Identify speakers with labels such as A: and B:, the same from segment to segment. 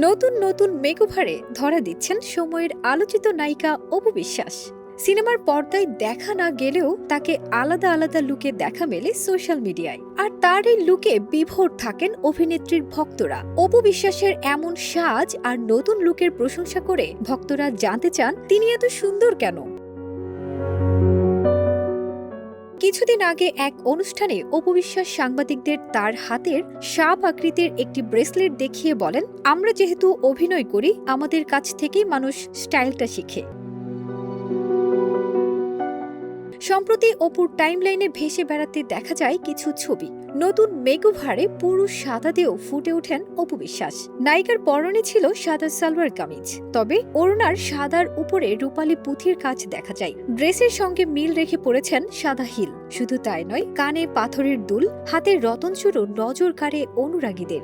A: নতুন নতুন মেকওভারে ধরা দিচ্ছেন সময়ের আলোচিত নায়িকা অপু বিশ্বাস। সিনেমার পর্দায় দেখা না গেলেও তাকে আলাদা আলাদা লুকে দেখা মেলে সোশ্যাল মিডিয়ায়। আর তার এই লুকে বিভোর থাকেন অভিনেত্রীর ভক্তরা। অপু বিশ্বাসের এমন সাজ আর নতুন লুকের প্রশংসা করে ভক্তরা জানতে চান তিনি এত সুন্দর কেন। কিছুদিন আগে এক অনুষ্ঠানে অপু বিশ্বাস সাংবাদিকদের তার হাতের সাপ আকৃতির একটি ব্রেসলেট দেখিয়ে বলেন, আমরা যেহেতু অভিনয় করি আমাদের কাছ থেকেই মানুষ স্টাইলটা শিখে। সম্প্রতি অপুর টাইমলাইনে ভেসে বেড়াতে দেখা যায় কিছু ছবি। নতুন মেকওভারে পুরো সাদা দিয়েও ফুটে ওঠেন অপু বিশ্বাস। নায়িকার পরনে ছিল সাদা সালোয়ার কামিজ, তবে ওড়নার সাদার উপরে রূপালী পুঁথির কাজ দেখা যায়। ড্রেসের সঙ্গে মিল রেখে পড়েছেন সাদা হিল। শুধু তাই নয়, কানে পাথরের দুল, হাতের রতনচুরও নজর কাড়ে অনুরাগীদের।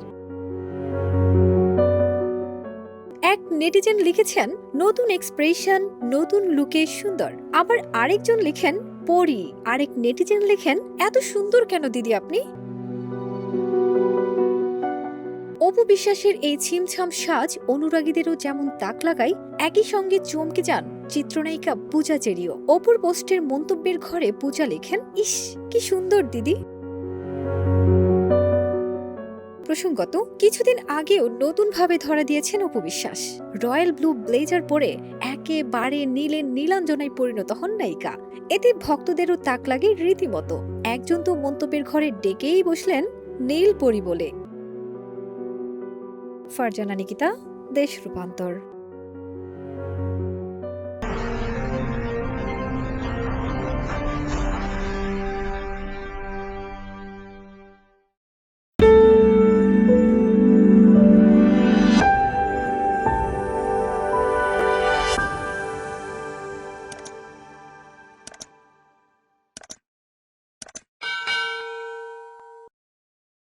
A: এক নেটিজেন লিখেছেন, নতুন এক্সপ্রেশন, নতুন লুকে সুন্দর। আবার আরেকজন লিখেন পরি। আরেক নেটিজেন লিখেন, এত সুন্দর কেন দিদি আপনি। অপু বিশ্বাসের এই ছিমছাম সাজ অনুরাগীদেরও যেমন তাক লাগায়, একই সঙ্গে চমকে যান চিত্রনায়িকা পূজা চেরিও। অপুর পোস্টের মন্তব্যের ঘরে পূজা লেখেন, ইস কি সুন্দর দিদি। প্রসঙ্গত, কিছুদিন আগেও নতুনভাবে ধরা দিয়েছেন Apu Biswas. Royal blue blazer পরে একেবারে নীলে নীলাঞ্জনায় পরিণত হন নায়িকা। এতে ভক্তদেরও তাক লাগে রীতিমতো। একজন তো মন্তব্যের ঘরে ডেকেই বসলেন নীল পরি বলে। ফারজানা নিকিতা, দেশ রূপান্তর।